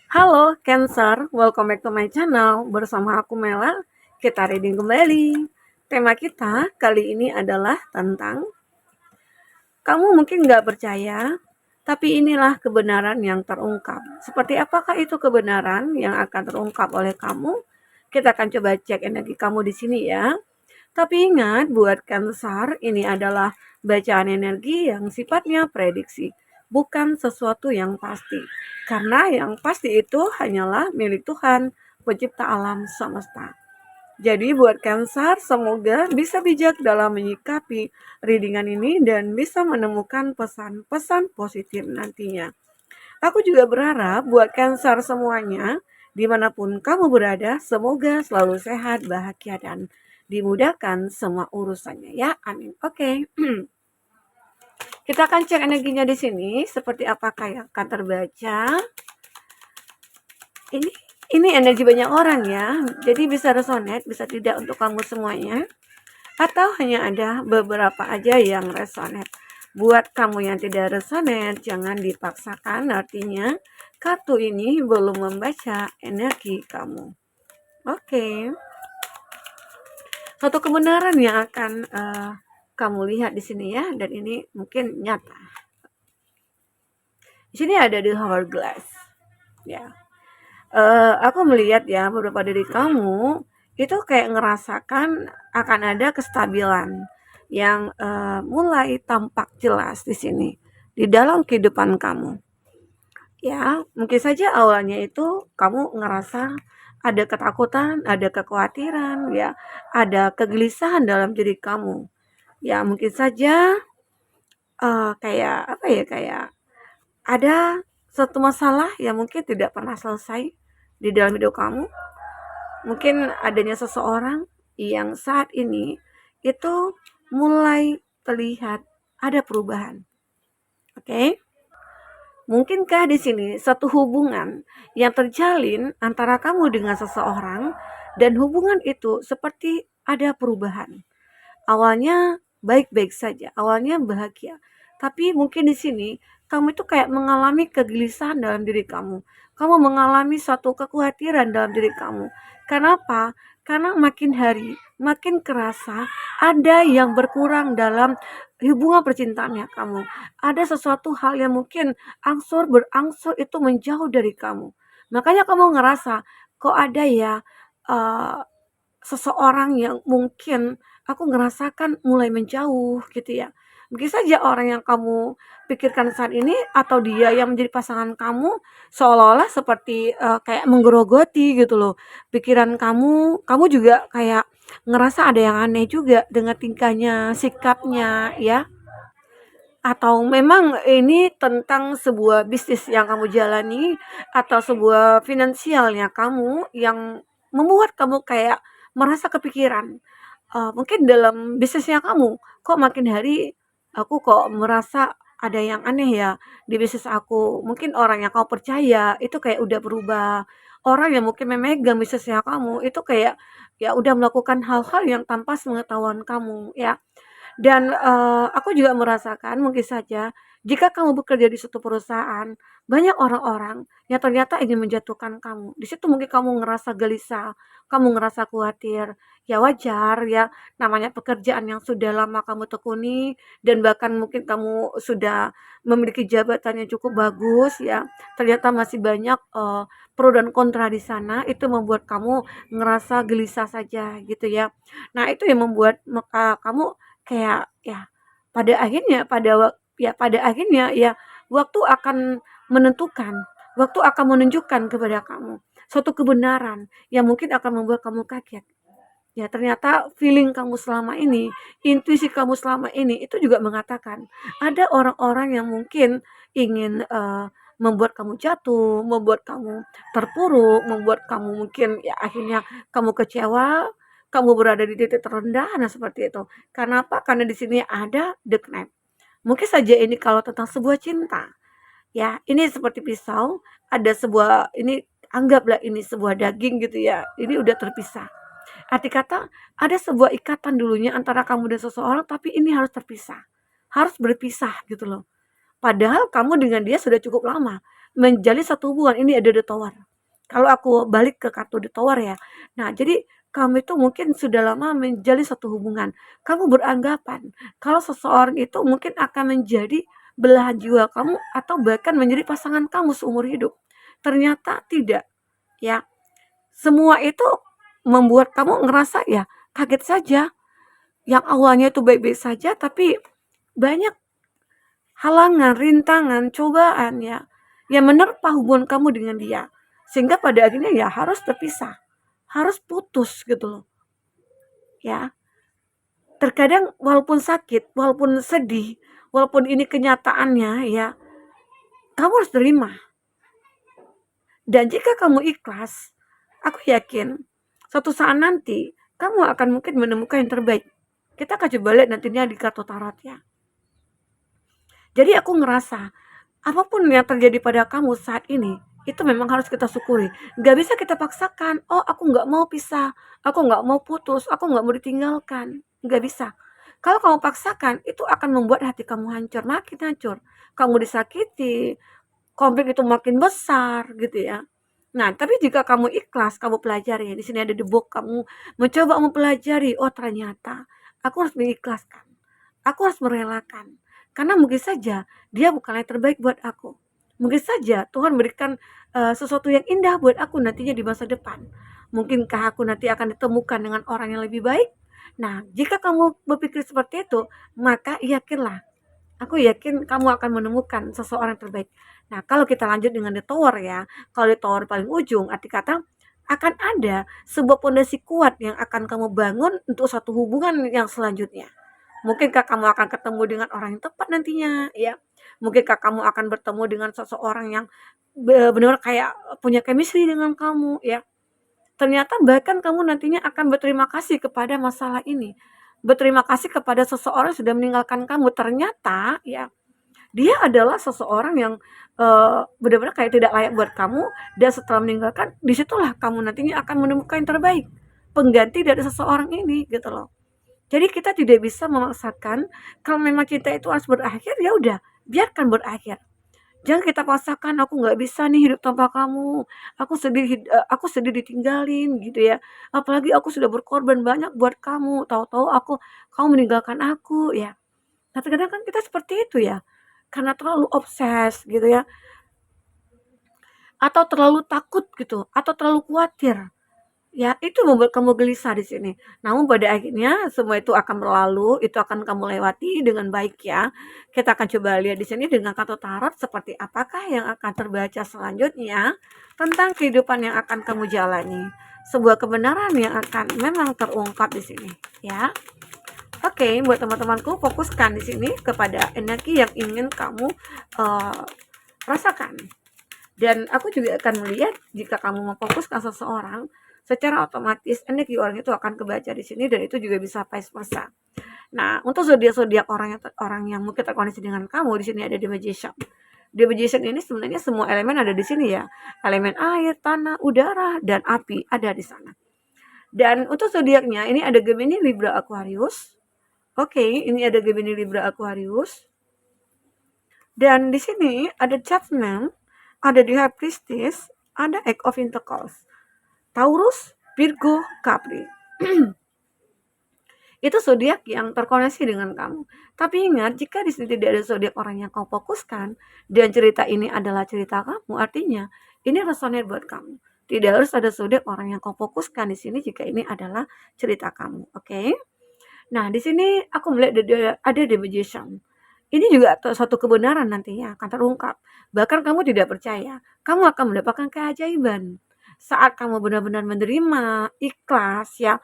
Halo Cancer, welcome back to my channel. Bersama aku Mela, kita reading kembali. Tema kita kali ini adalah tentang kamu mungkin nggak percaya, tapi inilah kebenaran yang terungkap. Seperti apakah itu kebenaran yang akan terungkap oleh kamu? Kita akan coba cek energi kamu di sini ya. Tapi ingat, buat Cancer, ini adalah bacaan energi yang sifatnya prediksi, bukan sesuatu yang pasti. Karena yang pasti itu hanyalah milik Tuhan, pencipta alam semesta. Jadi buat Cancer, semoga bisa bijak dalam menyikapi readingan ini dan bisa menemukan pesan-pesan positif nantinya. Aku juga berharap buat Cancer semuanya, dimanapun kamu berada, semoga selalu sehat, bahagia, dan dimudahkan semua urusannya ya. Amin. Oke. Kita akan cek energinya di sini seperti apakah yang akan terbaca. Ini energi banyak orang ya. Jadi bisa resonate, bisa tidak untuk kamu semuanya. Atau hanya ada beberapa aja yang resonate. Buat kamu yang tidak resonate, jangan dipaksakan, artinya kartu ini belum membaca energi kamu. Oke. Satu kebenaran yang akan kamu lihat di sini ya, dan ini mungkin nyata. Di sini ada the hourglass. Ya. Aku melihat ya beberapa dari kamu itu kayak ngerasakan akan ada kestabilan yang mulai tampak jelas di sini di dalam kehidupan kamu. Ya, mungkin saja awalnya itu kamu ngerasa ada ketakutan, ada kekhawatiran, ya, ada kegelisahan dalam diri kamu. Ya, mungkin saja kayak apa ya, kayak ada satu masalah yang mungkin tidak pernah selesai di dalam hidup kamu. Mungkin adanya seseorang yang saat ini itu mulai terlihat ada perubahan. Oke? Mungkinkah di sini satu hubungan yang terjalin antara kamu dengan seseorang dan hubungan itu seperti ada perubahan. Awalnya baik-baik saja, awalnya bahagia. Tapi mungkin di sini kamu itu kayak mengalami kegelisahan dalam diri kamu. Kamu mengalami suatu kekhawatiran dalam diri kamu. Kenapa? Karena makin hari makin kerasa ada yang berkurang dalam hubungan percintaannya kamu. Ada sesuatu hal yang mungkin berangsur itu menjauh dari kamu. Makanya kamu ngerasa kok ada ya uh, seseorang yang mungkin aku ngerasakan mulai menjauh gitu ya. Mungkin saja orang yang kamu pikirkan saat ini atau dia yang menjadi pasangan kamu seolah-olah seperti kayak menggerogoti gitu loh. Pikiran kamu juga kayak ngerasa ada yang aneh juga dengan tingkahnya, sikapnya ya. Atau memang ini tentang sebuah bisnis yang kamu jalani atau sebuah finansialnya kamu yang membuat kamu kayak merasa kepikiran. Mungkin dalam bisnisnya kamu, kok makin hari aku kok merasa ada yang aneh ya di bisnis aku. Mungkin orang yang kamu percaya itu kayak udah berubah. Orang yang mungkin memegang bisnisnya kamu itu kayak ya udah melakukan hal-hal yang tanpa sepengetahuan kamu ya. Dan, aku juga merasakan mungkin saja jika kamu bekerja di suatu perusahaan, banyak orang-orang yang ternyata ingin menjatuhkan kamu. Di situ mungkin kamu ngerasa gelisah, kamu ngerasa khawatir. Ya wajar ya, namanya pekerjaan yang sudah lama kamu tekuni dan bahkan mungkin kamu sudah memiliki jabatan yang cukup bagus ya, ternyata masih banyak, pro dan kontra di sana, itu membuat kamu ngerasa gelisah saja gitu ya. Nah itu yang membuat kamu kayak ya pada akhirnya ya waktu akan menentukan, waktu akan menunjukkan kepada kamu suatu kebenaran yang mungkin akan membuat kamu kaget. Ya ternyata feeling kamu selama ini, intuisi kamu selama ini itu juga mengatakan ada orang-orang yang mungkin ingin membuat kamu jatuh, membuat kamu terpuruk, membuat kamu mungkin ya akhirnya kamu kecewa, kamu berada di titik terendah, nah seperti itu. Karena apa? Karena di sini ada the knife. Mungkin saja ini kalau tentang sebuah cinta, ya ini seperti pisau, ada sebuah ini anggaplah ini sebuah daging gitu ya, ini udah terpisah. Arti kata ada sebuah ikatan dulunya antara kamu dan seseorang, tapi ini harus terpisah, harus berpisah gitu loh. Padahal kamu dengan dia sudah cukup lama. menjalin satu hubungan. Ini ada The Tower. Kalau aku balik ke kartu The Tower ya. Nah, jadi kamu itu mungkin sudah lama menjalin satu hubungan. Kamu beranggapan kalau seseorang itu mungkin akan menjadi belahan jiwa kamu atau bahkan menjadi pasangan kamu seumur hidup. Ternyata tidak, ya. Semua itu membuat kamu ngerasa ya kaget saja. Yang awalnya itu baik-baik saja, tapi banyak halangan, rintangan, cobaan ya yang menerpa hubungan kamu dengan dia. Sehingga pada akhirnya ya harus terpisah, harus putus gitu loh. Ya, terkadang walaupun sakit, walaupun sedih, walaupun ini kenyataannya ya, kamu harus terima. Dan jika kamu ikhlas, aku yakin suatu saat nanti kamu akan mungkin menemukan yang terbaik. Kita akan coba lihat nantinya di kartu tarot ya. Jadi aku ngerasa apapun yang terjadi pada kamu saat ini itu memang harus kita syukuri. Gak bisa kita paksakan, oh aku gak mau pisah, aku gak mau putus, aku gak mau ditinggalkan. Gak bisa. Kalau kamu paksakan, itu akan membuat hati kamu hancur, makin hancur. Kamu disakiti, konflik itu makin besar gitu ya. Nah, tapi jika kamu ikhlas, kamu pelajari, di sini ada the book, kamu mencoba mempelajari, oh ternyata aku harus mengikhlaskan, aku harus merelakan. Karena mungkin saja dia bukan yang terbaik buat aku. Mungkin saja Tuhan berikan sesuatu yang indah buat aku nantinya di masa depan. Mungkinkah aku nanti akan ditemukan dengan orang yang lebih baik? Nah, jika kamu berpikir seperti itu, maka yakinlah, aku yakin kamu akan menemukan seseorang terbaik. Nah, kalau kita lanjut dengan The Tower ya, kalau The Tower paling ujung, arti kata akan ada sebuah pondasi kuat yang akan kamu bangun untuk satu hubungan yang selanjutnya. Mungkinkah kamu akan ketemu dengan orang yang tepat nantinya, ya? Mungkinkah kamu akan bertemu dengan seseorang yang benar-benar kayak punya chemistry dengan kamu, ya? Ternyata bahkan kamu nantinya akan berterima kasih kepada masalah ini. Berterima kasih kepada seseorang yang sudah meninggalkan kamu. Ternyata ya dia adalah seseorang yang benar-benar kayak tidak layak buat kamu, dan setelah meninggalkan disitulah kamu nantinya akan menemukan yang terbaik, pengganti dari seseorang ini gitu loh. Jadi kita tidak bisa memaksakan. Kalau memang cinta itu harus berakhir, ya udah biarkan berakhir. Jangan kita paksakan, aku nggak bisa nih hidup tanpa kamu. Aku sedih ditinggalin gitu ya. Apalagi aku sudah berkorban banyak buat kamu. Tahu-tahu kamu meninggalkan aku ya. Nah, terkadang kan kita seperti itu ya. Karena terlalu obses gitu ya. Atau terlalu takut gitu, atau terlalu khawatir. Ya, itu membuat kamu gelisah di sini. Namun pada akhirnya semua itu akan berlalu, itu akan kamu lewati dengan baik ya. Kita akan coba lihat di sini dengan kartu tarot seperti apakah yang akan terbaca selanjutnya tentang kehidupan yang akan kamu jalani. Sebuah kebenaran yang akan memang terungkap di sini, ya. Oke, buat teman-temanku, fokuskan di sini kepada energi yang ingin kamu rasakan. Dan aku juga akan melihat jika kamu memfokuskan seseorang, secara otomatis energi orang itu akan kebaca di sini, dan itu juga bisa vice versa. Nah, untuk zodiak-zodiak orang yang mungkin terkoneksi dengan kamu, di sini ada The Magician. The Magician ini sebenarnya semua elemen ada di sini ya. Elemen air, tanah, udara, dan api ada di sana. Dan untuk zodiaknya ini ada Gemini, Libra, Aquarius. Oke, ini ada Gemini, Libra, Aquarius. Dan di sini ada Judgment, ada di High Priestess, ada Eight of Pentacles, Taurus, Virgo, Capri. Itu zodiak yang terkoneksi dengan kamu. Tapi ingat, jika di sini tidak ada zodiak orang yang kau fokuskan dan cerita ini adalah cerita kamu, artinya ini resonate buat kamu. Tidak harus ada zodiak orang yang kau fokuskan di sini jika ini adalah cerita kamu, oke? Nah, di sini aku melihat ada The Magician. Ini juga suatu kebenaran nantinya akan terungkap. Bahkan kamu tidak percaya, kamu akan mendapatkan keajaiban. Saat kamu benar-benar menerima, ikhlas ya,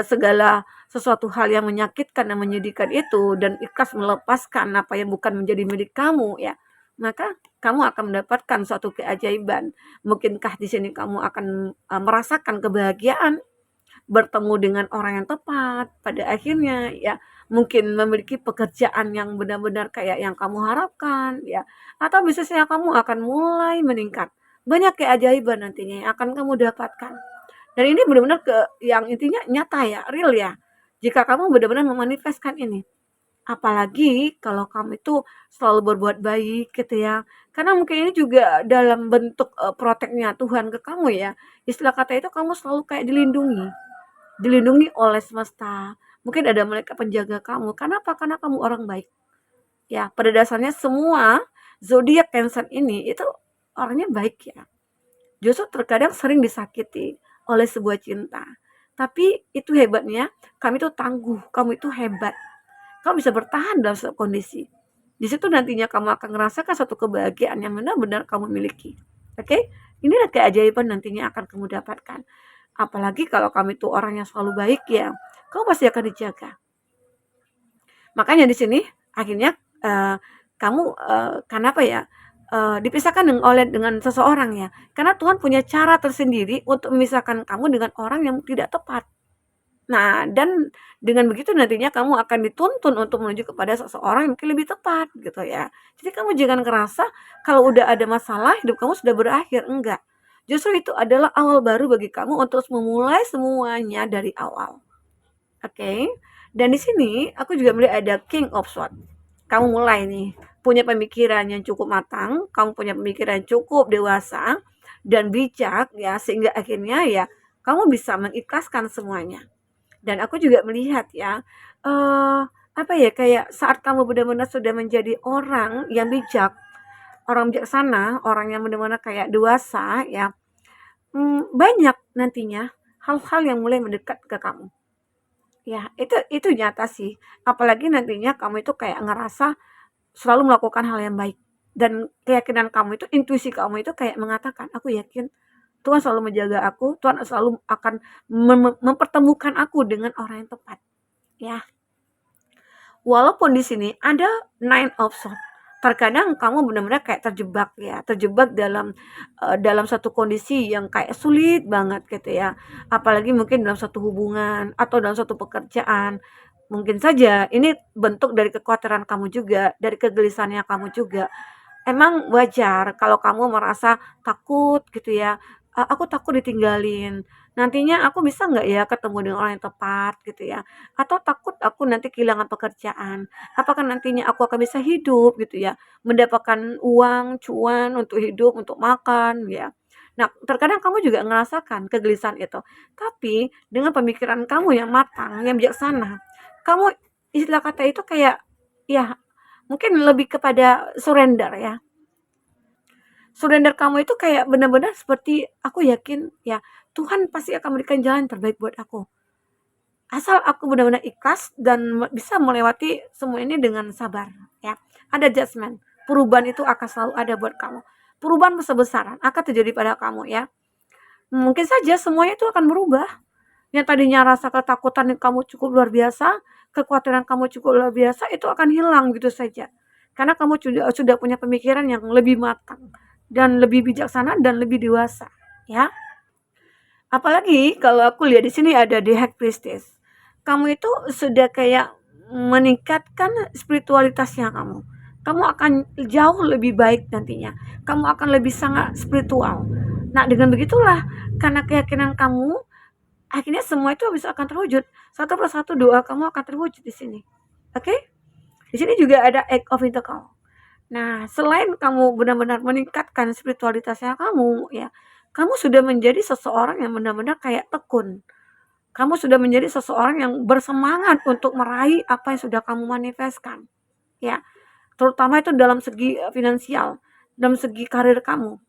segala sesuatu hal yang menyakitkan dan menyedihkan itu, dan ikhlas melepaskan apa yang bukan menjadi milik kamu ya, maka kamu akan mendapatkan suatu keajaiban. Mungkinkah di sini kamu akan merasakan kebahagiaan, bertemu dengan orang yang tepat pada akhirnya ya, mungkin memiliki pekerjaan yang benar-benar kayak yang kamu harapkan ya, atau bisnisnya kamu akan mulai meningkat. Banyak keajaiban nantinya yang akan kamu dapatkan. Dan ini benar-benar yang intinya nyata ya, real ya. Jika kamu benar-benar memanifestkan ini. Apalagi kalau kamu itu selalu berbuat baik gitu ya. Karena mungkin ini juga dalam bentuk, proteknya Tuhan ke kamu ya. Istilah kata itu kamu selalu kayak dilindungi oleh semesta. Mungkin ada malaikat penjaga kamu. Kenapa? Karena kamu orang baik. Ya, pada dasarnya semua zodiak Cancer ini itu orangnya baik ya. Justru terkadang sering disakiti oleh sebuah cinta. Tapi itu hebatnya, kami itu tangguh, kamu itu hebat. Kamu bisa bertahan dalam setiap kondisi. Di situ nantinya kamu akan merasakan satu kebahagiaan yang benar-benar kamu miliki. Oke? Inilah keajaiban nantinya akan kamu dapatkan. Apalagi kalau kamu itu orang yang selalu baik ya, kamu pasti akan dijaga. Makanya di sini akhirnya kamu kenapa ya dipisahkan dengan seseorang ya? Karena Tuhan punya cara tersendiri untuk memisahkan kamu dengan orang yang tidak tepat. Nah, dan dengan begitu nantinya kamu akan dituntun untuk menuju kepada seseorang yang mungkin lebih tepat gitu ya. Jadi kamu jangan ngerasa kalau udah ada masalah hidup kamu sudah berakhir, enggak. Justru itu adalah awal baru bagi kamu untuk memulai semuanya dari awal. Oke. Dan di sini aku juga melihat ada King of Swords. Kamu mulai nih punya pemikiran yang cukup matang, kamu punya pemikiran yang cukup dewasa dan bijak ya sehingga akhirnya ya kamu bisa mengikhlaskan semuanya. Dan aku juga melihat ya apa ya kayak saat kamu benar-benar sudah menjadi orang yang bijak, orang bijaksana, orang yang benar-benar kayak dewasa ya, banyak nantinya hal-hal yang mulai mendekat ke kamu. Ya, itu nyata sih. Apalagi nantinya kamu itu kayak ngerasa selalu melakukan hal yang baik. Dan keyakinan kamu itu, intuisi kamu itu kayak mengatakan, aku yakin Tuhan selalu menjaga aku, Tuhan selalu akan mempertemukan aku dengan orang yang tepat. Ya, walaupun di sini ada nine of swords. Terkadang kamu benar-benar kayak terjebak ya, terjebak dalam satu kondisi yang kayak sulit banget gitu ya. Apalagi mungkin dalam satu hubungan atau dalam satu pekerjaan. Mungkin saja ini bentuk dari kekhawatiran kamu juga, dari kegelisahannya kamu juga. Emang wajar kalau kamu merasa takut gitu ya, aku takut ditinggalin, nantinya aku bisa nggak ya ketemu dengan orang yang tepat gitu ya, atau takut aku nanti kehilangan pekerjaan, apakah nantinya aku akan bisa hidup gitu ya, mendapatkan uang, cuan untuk hidup, untuk makan ya. Nah, terkadang kamu juga ngerasakan kegelisahan itu, tapi dengan pemikiran kamu yang matang, yang bijaksana, kamu istilah kata itu kayak, ya mungkin lebih kepada surrender ya. Surrender kamu itu kayak benar-benar seperti aku yakin ya Tuhan pasti akan memberikan jalan terbaik buat aku. Asal aku benar-benar ikhlas dan bisa melewati semua ini dengan sabar ya. Ada judgment. Perubahan itu akan selalu ada buat kamu. Perubahan besar-besaran akan terjadi pada kamu ya. Mungkin saja semuanya itu akan berubah. Yang tadinya rasa ketakutan kamu cukup luar biasa, kekhawatiran kamu cukup luar biasa, itu akan hilang gitu saja. Karena kamu sudah punya pemikiran yang lebih matang dan lebih bijaksana dan lebih dewasa, ya. Apalagi kalau aku lihat di sini ada The High Priestess. Kamu itu sudah kayak meningkatkan spiritualitasnya kamu. Kamu akan jauh lebih baik nantinya. Kamu akan lebih sangat spiritual. Nah, dengan begitulah karena keyakinan kamu akhirnya semua itu bisa akan terwujud. Satu persatu doa kamu akan terwujud di sini. Oke? Okay? Di sini juga ada Act of Intercall. Nah, selain kamu benar-benar meningkatkan spiritualitasnya kamu, ya, kamu sudah menjadi seseorang yang benar-benar kayak tekun. Kamu sudah menjadi seseorang yang bersemangat untuk meraih apa yang sudah kamu manifestkan. Ya, terutama itu dalam segi finansial, dalam segi karir kamu.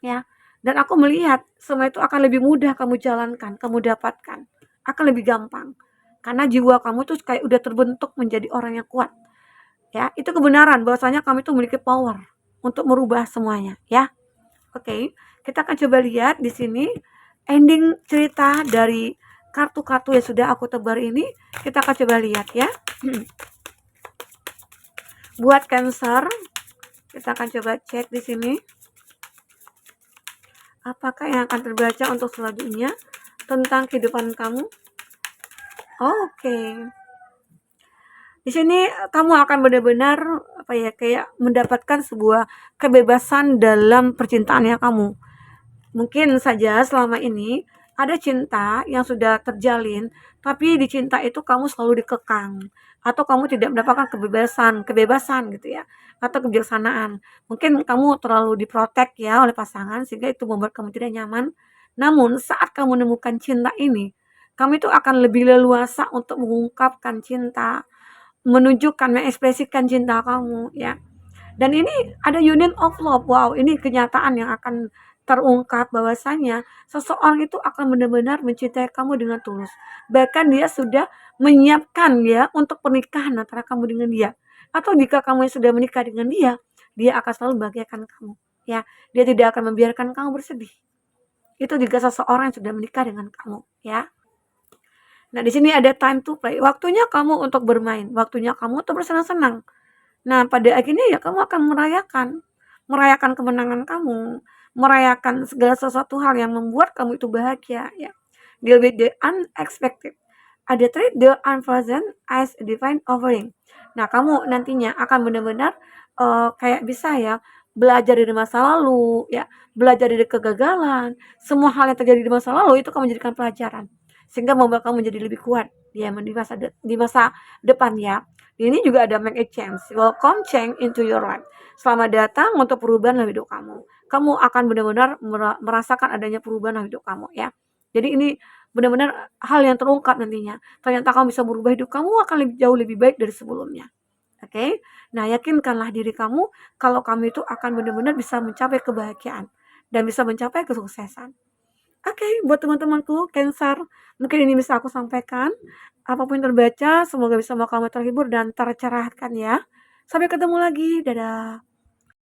Ya, dan aku melihat semua itu akan lebih mudah kamu jalankan, kamu dapatkan. Akan lebih gampang. Karena jiwa kamu tuh kayak udah terbentuk menjadi orang yang kuat. Ya, itu kebenaran bahwasanya kami itu memiliki power untuk merubah semuanya, ya. Oke, kita akan coba lihat di sini ending cerita dari kartu-kartu yang sudah aku tebar ini. Kita akan coba lihat ya. Buat Cancer, kita akan coba cek di sini. Apakah yang akan terbaca untuk selanjutnya tentang kehidupan kamu? Oke. Di sini kamu akan benar-benar apa ya kayak mendapatkan sebuah kebebasan dalam percintaannya kamu. Mungkin saja selama ini ada cinta yang sudah terjalin, tapi di cinta itu kamu selalu dikekang, atau kamu tidak mendapatkan kebebasan gitu ya, atau kebijaksanaan. Mungkin kamu terlalu diprotek ya oleh pasangan sehingga itu membuat kamu tidak nyaman. Namun saat kamu menemukan cinta ini, kamu itu akan lebih leluasa untuk mengungkapkan cinta, menunjukkan, mengekspresikan cinta kamu ya. Dan ini ada union of love. Wow, ini kenyataan yang akan terungkap bahwasanya seseorang itu akan benar-benar mencintai kamu dengan tulus. Bahkan dia sudah menyiapkan ya untuk pernikahan antara kamu dengan dia. Atau jika kamu yang sudah menikah dengan dia, dia akan selalu membahagiakan kamu. Ya, dia tidak akan membiarkan kamu bersedih. Itu juga seseorang yang sudah menikah dengan kamu, ya. Nah, di sini ada time to play. Waktunya kamu untuk bermain, waktunya kamu untuk bersenang-senang. Nah, pada akhirnya ya kamu akan merayakan kemenangan kamu, merayakan segala sesuatu hal yang membuat kamu itu bahagia ya. Deal with the unexpected. Ada treat the unpleasant as a divine offering. Nah, kamu nantinya akan benar-benar kayak bisa ya belajar dari masa lalu ya, belajar dari kegagalan, semua hal yang terjadi di masa lalu itu kamu jadikan pelajaran sehingga membuat kamu menjadi lebih kuat ya di masa depan ya. Ini juga ada make a change. Welcome change into your life. Selamat datang untuk perubahan dalam hidup kamu. Kamu akan benar-benar merasakan adanya perubahan dalam hidup kamu ya. Jadi ini benar-benar hal yang terungkap nantinya. Ternyata kamu bisa merubah hidup kamu akan jauh lebih baik dari sebelumnya. Oke? Okay? Nah, yakinkanlah diri kamu kalau kamu itu akan benar-benar bisa mencapai kebahagiaan dan bisa mencapai kesuksesan. Oke, buat teman-temanku Cancer, mungkin ini bisa aku sampaikan. Apapun yang terbaca, semoga bisa membawa kamu terhibur dan tercerahkan ya. Sampai ketemu lagi, dadah.